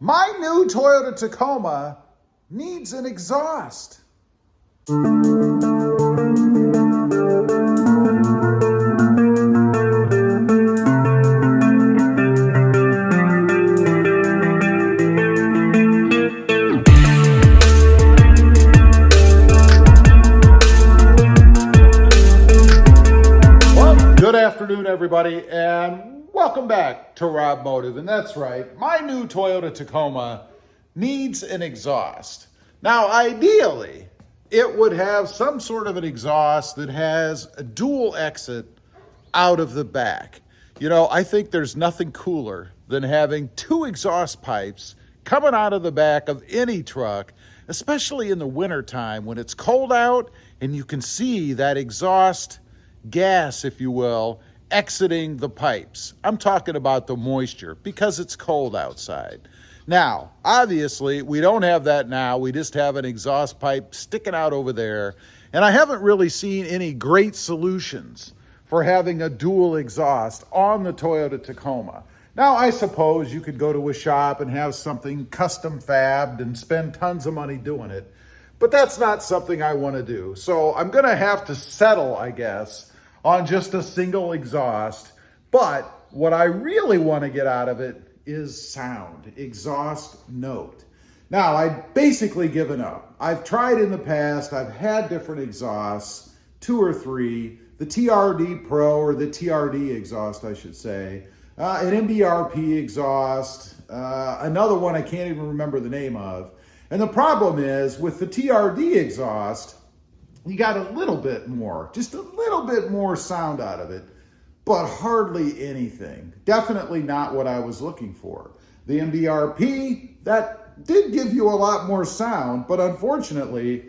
My new Toyota Tacoma needs an exhaust. Well, good afternoon, everybody, and welcome back to RobMotive. And that's right, my new Toyota Tacoma needs an exhaust. Now, ideally, it would have some sort of an exhaust that has a dual exit out of the back. You know, I think there's nothing cooler than having two exhaust pipes coming out of the back of any truck, especially in the wintertime when it's cold out and you can see that exhaust gas, if you will, exiting the pipes. I'm talking about the moisture because it's cold outside. Now, obviously, we don't have that now. We just have an exhaust pipe sticking out over there. And I haven't really seen any great solutions for having a dual exhaust on the Toyota Tacoma. Now, I suppose you could go to a shop and have something custom fabbed and spend tons of money doing it, but that's not something I want to do. So I'm going to have to settle, I guess, on just a single exhaust. But what I really want to get out of it is sound, exhaust note. Now, I've basically given up. I've tried in the past. I've had different exhausts, 2 or 3, the TRD Pro, or the TRD exhaust, I should say, an MBRP exhaust, another one I can't even remember the name of. And the problem is, with the TRD exhaust, you got a little bit more, just a little bit more sound out of it, but hardly anything. Definitely not what I was looking for. The MBRP, that did give you a lot more sound, but unfortunately,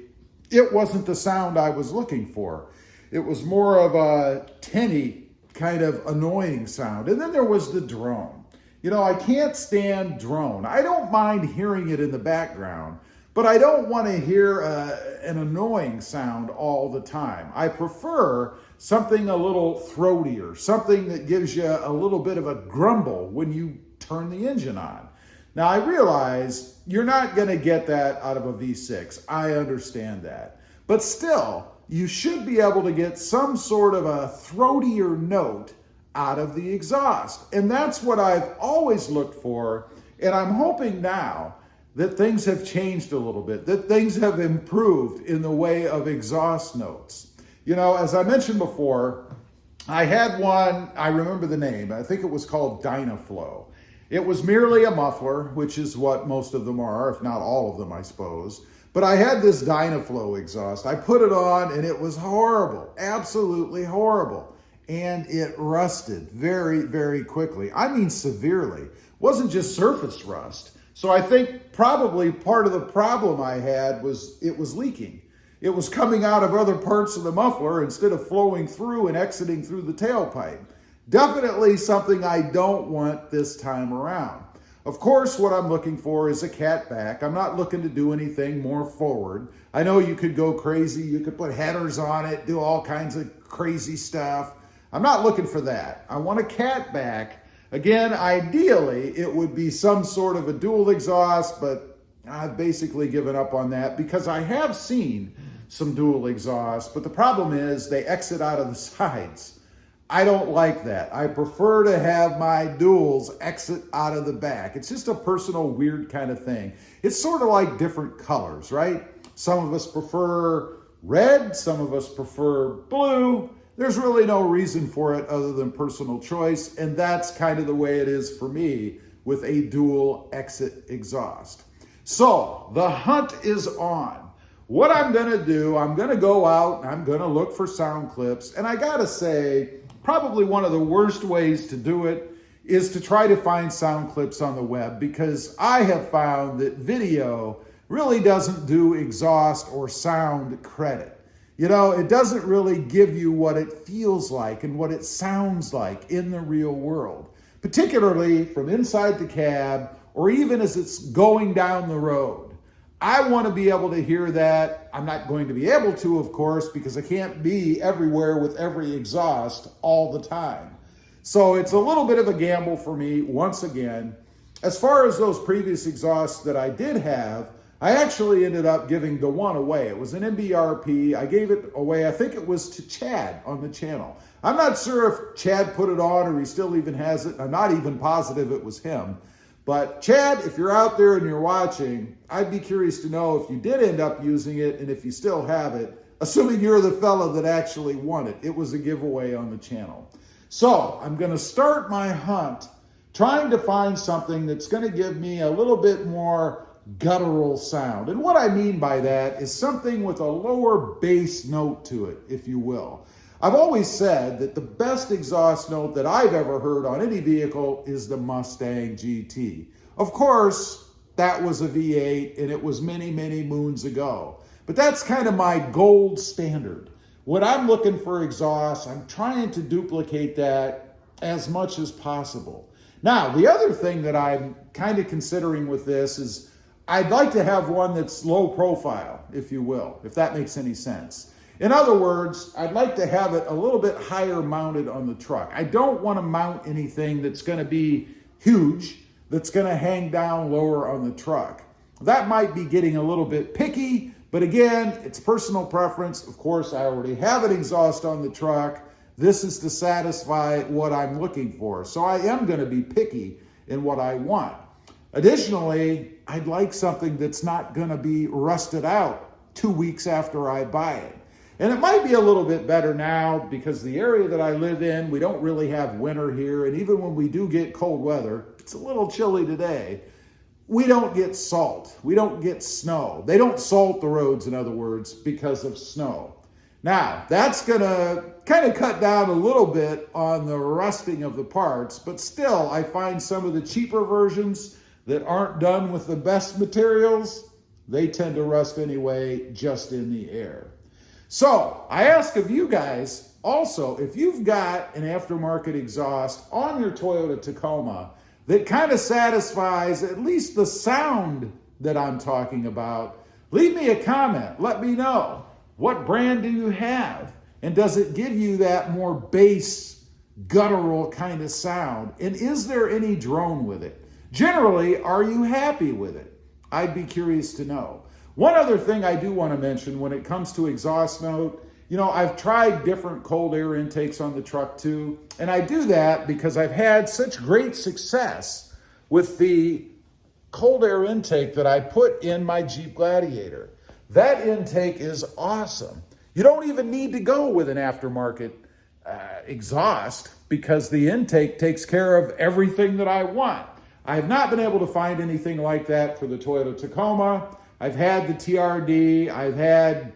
it wasn't the sound I was looking for. It was more of a tinny, kind of annoying sound. And then there was the drone. You know, I can't stand drone. I don't mind hearing it in the background, but I don't want to hear an annoying sound all the time. I prefer something a little throatier, something that gives you a little bit of a grumble when you turn the engine on. Now, I realize you're not going to get that out of a V6. I understand that. But still, you should be able to get some sort of a throatier note out of the exhaust. And that's what I've always looked for. And I'm hoping now that things have changed a little bit, that things have improved in the way of exhaust notes. You know, as I mentioned before, I had one, I remember the name, I think it was called Dynaflow. It was merely a muffler, which is what most of them are, if not all of them, I suppose. But I had this Dynaflow exhaust. I put it on and it was horrible, absolutely horrible. And it rusted very, very quickly. I mean, severely. It wasn't just surface rust. So I think probably part of the problem I had was it was leaking. It was coming out of other parts of the muffler instead of flowing through and exiting through the tailpipe. Definitely something I don't want this time around. Of course, what I'm looking for is a catback. I'm not looking to do anything more forward. I know you could go crazy. You could put headers on it, do all kinds of crazy stuff. I'm not looking for that. I want a catback. Again, ideally, it would be some sort of a dual exhaust, but I've basically given up on that because I have seen some dual exhausts, but the problem is they exit out of the sides. I don't like that. I prefer to have my duals exit out of the back. It's just a personal weird kind of thing. It's sort of like different colors, right? Some of us prefer red, some of us prefer blue. There's really no reason for it other than personal choice, and that's kind of the way it is for me with a dual exit exhaust. So the hunt is on. What I'm gonna do, I'm gonna go out and I'm gonna look for sound clips, and I gotta say, probably one of the worst ways to do it is to try to find sound clips on the web, because I have found that video really doesn't do exhaust or sound credit. You know, it doesn't really give you what it feels like and what it sounds like in the real world, particularly from inside the cab or even as it's going down the road. I want to be able to hear that. I'm not going to be able to, of course, because I can't be everywhere with every exhaust all the time. So it's a little bit of a gamble for me once again. As far as those previous exhausts that I did have, I actually ended up giving the one away. It was an MBRP. I gave it away, I think it was to Chad on the channel. I'm not sure if Chad put it on or he still even has it. I'm not even positive it was him. But Chad, if you're out there and you're watching, I'd be curious to know if you did end up using it and if you still have it, assuming you're the fella that actually won it. It was a giveaway on the channel. So I'm going to start my hunt trying to find something that's going to give me a little bit more guttural sound. And what I mean by that is something with a lower bass note to it, if you will. I've always said that the best exhaust note that I've ever heard on any vehicle is the Mustang GT. Of course, that was a V8 and it was many, many moons ago. But that's kind of my gold standard. When I'm looking for exhaust, I'm trying to duplicate that as much as possible. Now, the other thing that I'm kind of considering with this is I'd like to have one that's low profile, if you will, if that makes any sense. In other words, I'd like to have it a little bit higher mounted on the truck. I don't want to mount anything that's going to be huge, that's going to hang down lower on the truck. That might be getting a little bit picky, but again, it's personal preference. Of course, I already have an exhaust on the truck. This is to satisfy what I'm looking for. So I am going to be picky in what I want. Additionally, I'd like something that's not going to be rusted out 2 weeks after I buy it. And it might be a little bit better now because the area that I live in, we don't really have winter here. And even when we do get cold weather, it's a little chilly today, we don't get salt. We don't get snow. They don't salt the roads, in other words, because of snow. Now, that's going to kind of cut down a little bit on the rusting of the parts, but still, I find some of the cheaper versions that aren't done with the best materials, they tend to rust anyway, just in the air. So I ask of you guys also, if you've got an aftermarket exhaust on your Toyota Tacoma that kind of satisfies at least the sound that I'm talking about, leave me a comment. Let me know. What brand do you have? And does it give you that more bass, guttural kind of sound? And is there any drone with it? Generally, are you happy with it? I'd be curious to know. One other thing I do want to mention when it comes to exhaust note, you know, I've tried different cold air intakes on the truck too, and I do that because I've had such great success with the cold air intake that I put in my Jeep Gladiator. That intake is awesome. You don't even need to go with an aftermarket exhaust because the intake takes care of everything that I want. I have not been able to find anything like that for the Toyota Tacoma. I've had the TRD, I've had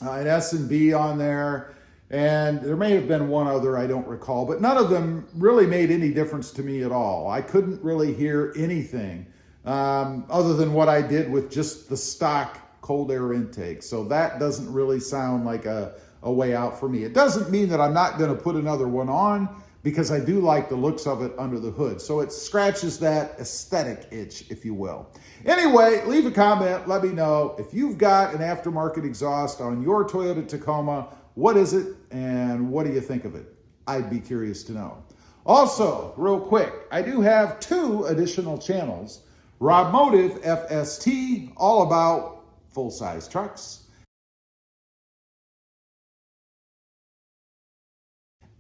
an S&B on there, and there may have been one other, I don't recall, but none of them really made any difference to me at all. I couldn't really hear anything other than what I did with just the stock cold air intake. So that doesn't really sound like a way out for me. It doesn't mean that I'm not going to put another one on, because I do like the looks of it under the hood. So it scratches that aesthetic itch, if you will. Anyway, leave a comment, let me know. If you've got an aftermarket exhaust on your Toyota Tacoma, what is it and what do you think of it? I'd be curious to know. Also, real quick, I do have 2 additional channels. RobMotive FST, all about full-size trucks.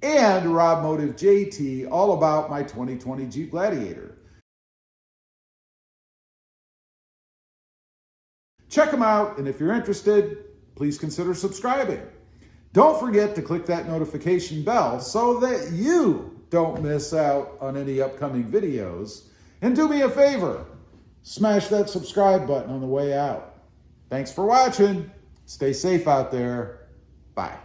And RobMotive JT, all about my 2020 Jeep Gladiator. Check them out, and if you're interested, please consider subscribing. Don't forget to click that notification bell so that you don't miss out on any upcoming videos. And do me a favor, smash that subscribe button on the way out. Thanks for watching. Stay safe out there. Bye.